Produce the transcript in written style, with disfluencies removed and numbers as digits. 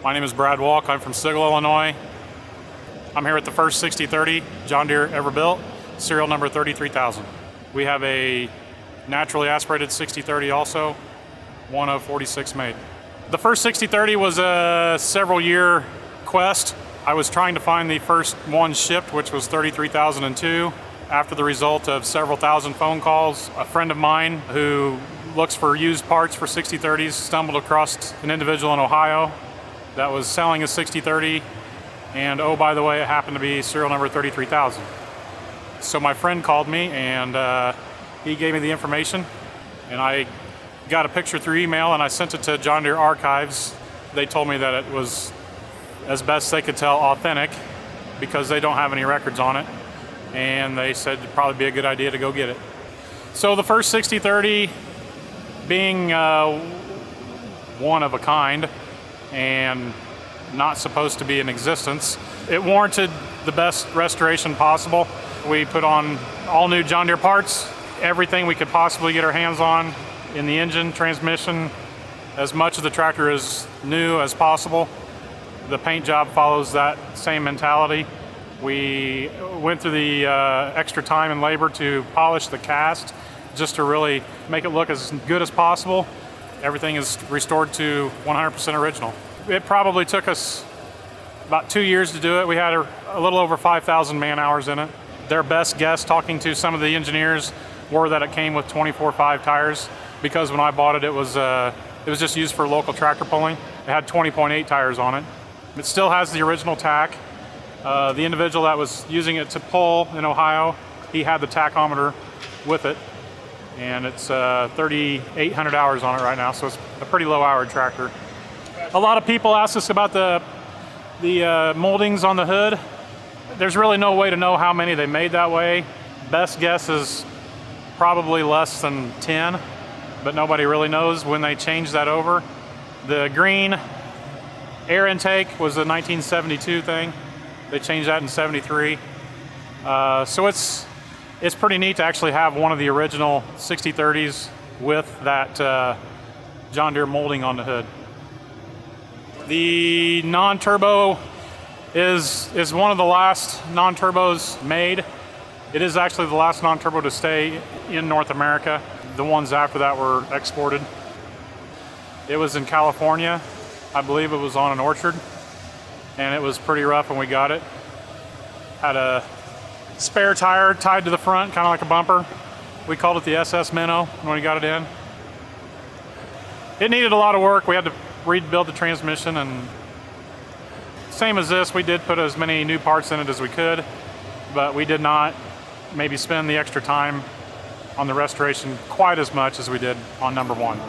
My name is Brad Walk. I'm from Sigel, Illinois. I'm here at the first 6030 John Deere ever built, serial number 33,000. We have a naturally aspirated 6030 also, one of 46 made. The first 6030 was a several year quest. I was trying to find the first one shipped, which was 33,002. After the result of several thousand phone calls, a friend of mine who looks for used parts for 6030s stumbled across an individual in Ohio that was selling a 6030, and oh, by the way, it happened to be serial number 33,000. So my friend called me and he gave me the information, and I got a picture through email and I sent it to John Deere Archives. They told me that it was, as best they could tell, authentic because they don't have any records on it, and they said it'd probably be a good idea to go get it. So the first 6030, being one of a kind and not supposed to be in existence, it warranted the best restoration possible. We put on all new John Deere parts, everything we could possibly get our hands on in the engine, transmission, as much of the tractor as new as possible. The paint job follows that same mentality. We went through the extra time and labor to polish the cast just to really make it look as good as possible. Everything is restored to 100% original. It probably took us about 2 years to do it. We had a little over 5,000 man hours in it. Their best guess, talking to some of the engineers, were that it came with 24.5 tires, because when I bought it, it was just used for local tractor pulling. It had 20.8 tires on it. It still has the original tack. The individual that was using it to pull in Ohio, he had the tachometer with it, and it's 3,800 hours on it right now, so it's a pretty low hour tractor. A lot of people ask us about the moldings on the hood. There's really no way to know how many they made that way. Best guess is probably less than 10, but nobody really knows when they changed that over. The green air intake was a 1972 thing. They changed that in 73. So it's pretty neat to actually have one of the original 6030s with that John Deere molding on the hood. The non-turbo is one of the last non-turbos made. It is actually the last non-turbo to stay in North America. The ones after that were exported. It was in California. I believe it was on an orchard, and it was pretty rough when we got it. Had a spare tire tied to the front, kind of like a bumper. We called it the SS Minnow when we got it in. It needed a lot of work. We had to rebuild the transmission, and same as this, we did put as many new parts in it as we could, but we did not maybe spend the extra time on the restoration quite as much as we did on number one.